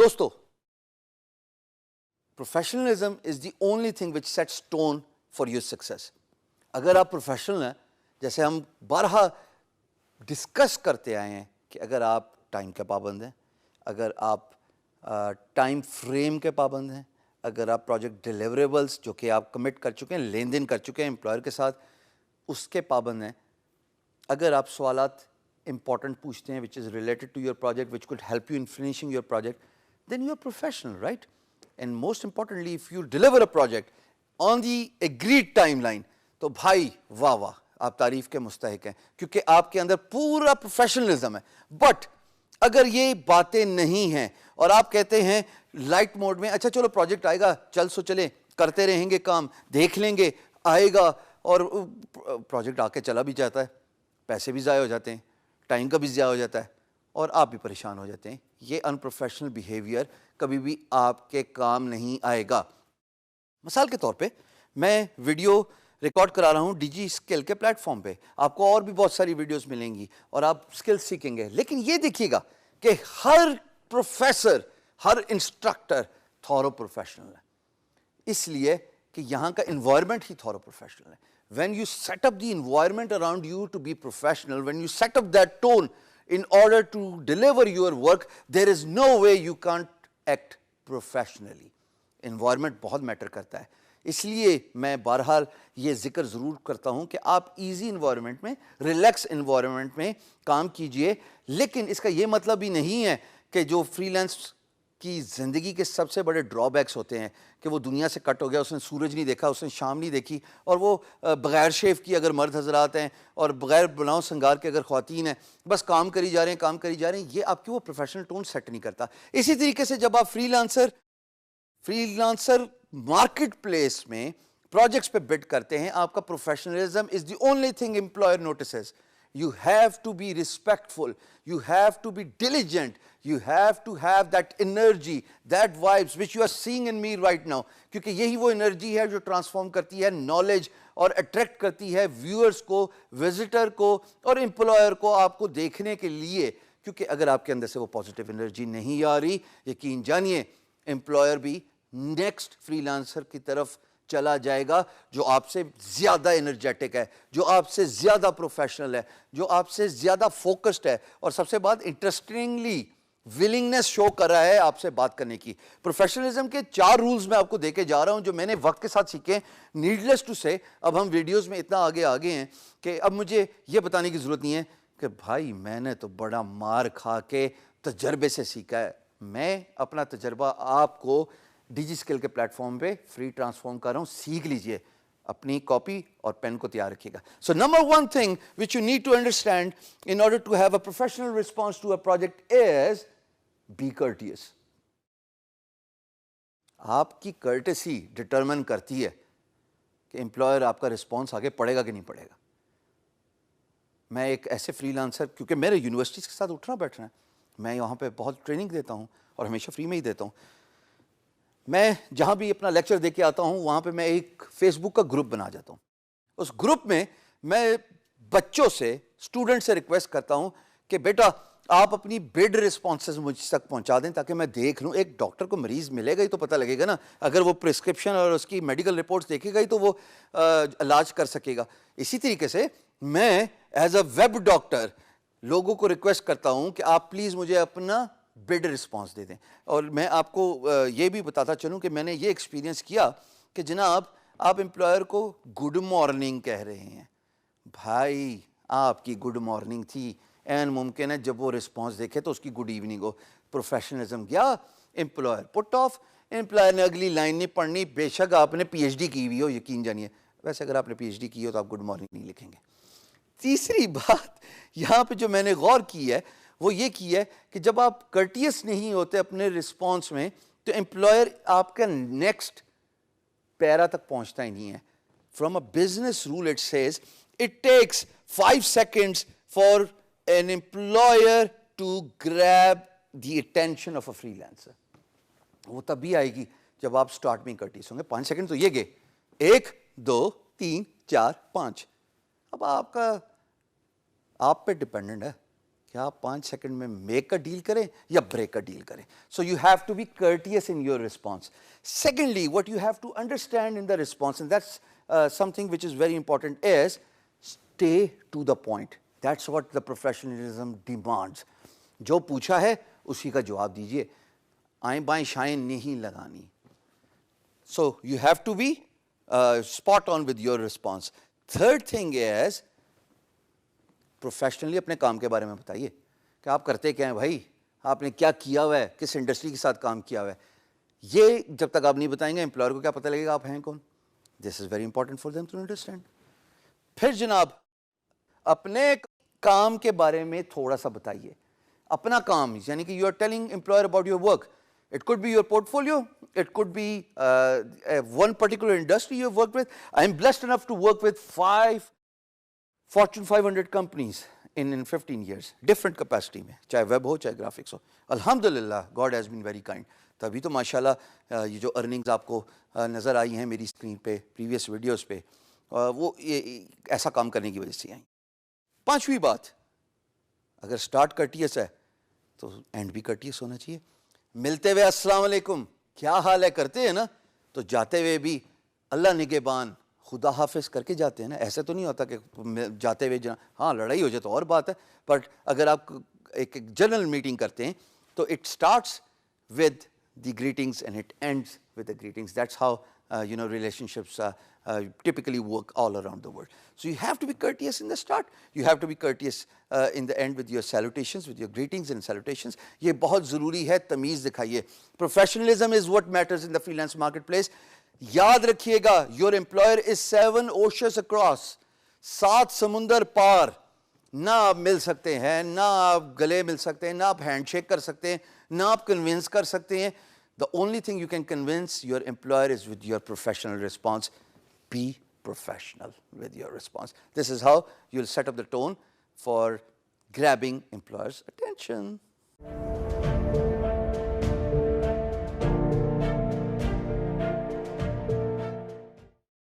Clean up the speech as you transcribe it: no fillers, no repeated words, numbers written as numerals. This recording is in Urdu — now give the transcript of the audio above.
دوستو professionalism is the only thing which sets tone for your success. اگر آپ پروفیشنل ہیں، جیسے ہم بارہا ڈسکس کرتے آئے ہیں کہ اگر آپ ٹائم کے پابند ہیں، اگر آپ ٹائم فریم کے پابند ہیں، اگر آپ پروجیکٹ ڈیلیوریبلس جو کہ آپ کمٹ کر چکے ہیں، لین دین کر چکے ہیں امپلائر کے ساتھ، اس کے پابند ہیں، اگر آپ سوالات امپورٹنٹ پوچھتے ہیں which is related to your project which could help you in finishing your project, then you are professional, right? And most importantly, if you deliver a project on the agreed timeline, تو بھائی واہ واہ، آپ تعریف کے مستحق ہیں کیونکہ آپ کے اندر پورا پروفیشنلزم ہے. بٹ اگر یہ باتیں نہیں ہیں اور آپ کہتے ہیں لائٹ موڈ میں اچھا چلو پروجیکٹ آئے گا، چل سو چلیں کرتے رہیں گے کام، دیکھ لیں گے آئے گا، اور پروجیکٹ آ کے چلا بھی جاتا ہے، پیسے بھی ضائع ہو جاتے ہیں، ٹائم کا بھی ضائع ہو جاتا ہے اور آپ بھی پریشان ہو جاتے ہیں، یہ ان پروفیشنل بیہیویئر کبھی بھی آپ کے کام نہیں آئے گا. مثال کے طور پہ میں ویڈیو ریکارڈ کرا رہا ہوں ڈی جی اسکل کے پلیٹ فارم پہ، آپ کو اور بھی بہت ساری ویڈیوز ملیں گی اور آپ اسکل سیکھیں گے، لیکن یہ دیکھیے گا کہ ہر پروفیسر، ہر انسٹرکٹر تھورو پروفیشنل ہے، اس لیے کہ یہاں کا انوائرمنٹ ہی تھورو پروفیشنل ہے. When you set up the environment around you to be professional, when you set up that tone in order to deliver your work, there is no way you can't act professionally. Environment بہت میٹر کرتا ہے، اس لیے میں بہرحال یہ ذکر ضرور کرتا ہوں کہ آپ ایزی انوائرمنٹ میں، ریلیکس انوائرمنٹ میں کام کیجئے، لیکن اس کا یہ مطلب ہی نہیں ہے کہ جو فری لانس کی زندگی کے سب سے بڑے ڈرا بیکس ہوتے ہیں کہ وہ دنیا سے کٹ ہو گیا، اس نے سورج نہیں دیکھا، اس نے شام نہیں دیکھی، اور وہ بغیر شیف کی اگر مرد حضرات ہیں اور بغیر بناؤ سنگار کے اگر خواتین ہیں، بس کام کری جا رہے ہیں، کام کری جا رہے ہیں، یہ آپ کی وہ پروفیشنل ٹون سیٹ نہیں کرتا. اسی طریقے سے جب آپ فری لانسر مارکیٹ پلیس میں پروجیکٹس پہ بڈ کرتے ہیں، آپ کا professionalism is the only thing employer notices. You have to be respectful, you have to be diligent, you have to have that energy, that vibes which you are seeing in me right now, کیونکہ یہی وہ انرجی ہے جو ٹرانسفارم کرتی ہے نالج اور اٹریکٹ کرتی ہے ویورز کو، وزٹر کو اور امپلائر کو آپ کو دیکھنے کے لیے. کیونکہ اگر آپ کے اندر سے وہ پازیٹیو انرجی نہیں آ رہی، یقین جانیے امپلائر بھی نیکسٹ فری لانسر کی طرف چلا جائے گا جو آپ سے زیادہ انرجیٹک ہے، جو آپ سے زیادہ پروفیشنل ہے، جو آپ سے زیادہ فوکسڈ ہے، اور سب سے بات انٹرسٹنگلی ولنگنس شو کر رہا ہے آپ سے بات کرنے کی. پروفیشنلزم کے 4 رولز میں آپ کو دے کے جا رہا ہوں جو میں نے وقت کے ساتھ سیکھے. نیڈلیس ٹو سے اب ہم ویڈیوز میں اتنا آگے ہیں کہ اب مجھے یہ بتانے کی ضرورت نہیں ہے کہ بھائی میں نے تو بڑا مار کھا کے تجربے سے سیکھا ہے. میں اپنا تجربہ آپ کو ڈی جی اسکل کے پلیٹ فارم پہ فری ٹرانسفارم کر رہا ہوں، سیکھ لیجئے، اپنی کاپی اور پین کو تیار رکھیے گا. So number 1 thing which you need to understand in order to have a professional response to a project is be courteous. آپ کی courtesy ڈٹرمن کرتی ہے کہ امپلائر آپ کا رسپانس آگے پڑے گا کہ نہیں پڑے گا. میں ایک ایسے فری لانسر، کیونکہ میرے یونیورسٹیز کے ساتھ اٹھنا بیٹھنا ہے، میں یہاں پہ بہت ٹریننگ دیتا ہوں اور ہمیشہ فری میں ہی دیتا ہوں. میں جہاں بھی اپنا لیکچر دے کے آتا ہوں وہاں پہ میں ایک فیس بک کا گروپ بنا جاتا ہوں. اس گروپ میں میں بچوں سے، اسٹوڈنٹ سے ریکویسٹ کرتا ہوں کہ بیٹا آپ اپنی بڈ رسپانسز مجھ تک پہنچا دیں تاکہ میں دیکھ لوں. ایک ڈاکٹر کو مریض ملے گا ہی تو پتہ لگے گا نا، اگر وہ پرسکرپشن اور اس کی میڈیکل رپورٹس دیکھے گا ہی تو وہ علاج کر سکے گا. اسی طریقے سے میں ایز اے ویب ڈاکٹر لوگوں کو ریکویسٹ کرتا ہوں کہ آپ پلیز مجھے اپنا بڈ رسپانس دے دیں. اور میں آپ کو یہ بھی بتاتا چلوں کہ میں نے یہ ایکسپیرینس کیا کہ جناب آپ امپلائر کو گڈ مارننگ کہہ رہے ہیں، بھائی آپ کی گڈ مارننگ تھی، این ممکن ہے جب وہ رسپانس دیکھے تو اس کی گڈ ایوننگ ہو. پروفیشنلزم گیا، امپلائر پٹ آف. امپلائر نے اگلی لائن نہیں پڑھنی، بے شک آپ نے پی ایچ ڈی کی ہوئی ہو، یقین جانیے. ویسے اگر آپ نے پی ایچ ڈی کی ہو تو آپ گڈ مارننگ نہیں لکھیں گے. تیسری بات یہاں پہ جو میں نے غور کی ہے وہ یہ کی ہے کہ جب آپ کرٹیس نہیں ہوتے اپنے رسپانس میں تو امپلائر آپ کا نیکسٹ پیرا تک پہنچتا ہی نہیں ہے. From a business rule it says it takes 5 seconds for an employer to grab the attention of a فری لانسر. وہ تب بھی آئے گی جب آپ اسٹارٹ میں کرٹیس ہوں گے. 5 سیکنڈ تو یہ گئے، 1 2 3 4 5. اب آپ پہ ڈپینڈنٹ ہے کہ آپ 5 سیکنڈ میں میک اے ڈیل کریں یا بریک اے ڈیل کریں. So you have to be courteous in your response. Secondly, what you have to understand in the response, and that's something which is very important, is stay to the point. That's what the professionalism demands. جو پوچھا ہے اسی کا جواب دیجیے, آئیں بائیں شائیں نہیں لگانی. So you have to be spot on with your response. Third thing is professionally اپنے کام کے بارے میں بتائیے کہ آپ کرتے کیا ہیں بھائی, آپ نے کیا کیا ہوا ہے, کس انڈسٹری کے ساتھ کام کیا ہوا ہے. یہ جب تک آپ نہیں بتائیں گے امپلائر کو کیا پتہ لگے گا آپ ہیں کون. This is very important for them to understand. پھر جناب اپنے کام کے بارے میں تھوڑا سا بتائیے. اپنا کام یعنی کہ you are telling employer about your work. It could be your portfolio, it could be one particular industry you have worked with. I am blessed enough to work with 5 Fortune 500 companies in 15 years, different capacity میں, چاہے ویب ہو چاہے گرافکس ہو. الحمدللہ God has been very kind. تبھی تو ماشاءاللہ یہ جو ارننگز آپ کو نظر آئی ہیں میری اسکرین پہ پریویس ویڈیوز پہ, وہ ایسا کام کرنے کی وجہ سے آئیں. پانچویں بات, اگر اسٹارٹ کرٹیس ہے تو اینڈ بھی کرٹیس ہونا چاہیے. ملتے ہوئے السلام علیکم کیا حال ہے کرتے ہیں نا, تو جاتے ہوئے بھی اللہ نگہبان خدا حافظ کر کے جاتے ہیں نا. ایسے تو نہیں ہوتا کہ جاتے ہوئے ہاں لڑائی ہو جائے تو اور بات ہے, بٹ اگر آپ ایک جنرل میٹنگ کرتے ہیں تو it starts with the greetings and it ends with the greetings. That's how relationships typically work all around the world. So you have to be courteous in the start, you have to be courteous in the end with your salutations, with your greetings and salutations. یہ بہت ضروری ہے, تمیز دکھائیے. Professionalism is what matters in the freelance marketplace. یاد رکھیے گا, your employer is 7 oceans across, 7 سمندر پار. نہ آپ مل سکتے ہیں, نہ آپ گلے مل سکتے ہیں, نہ آپ ہینڈ شیک کر سکتے ہیں, نہ آپ کنونس کر سکتے ہیں. The only thing you can convince your employer is with your professional response. Be professional with your response. This is how you'll set up the tone for grabbing employers' attention.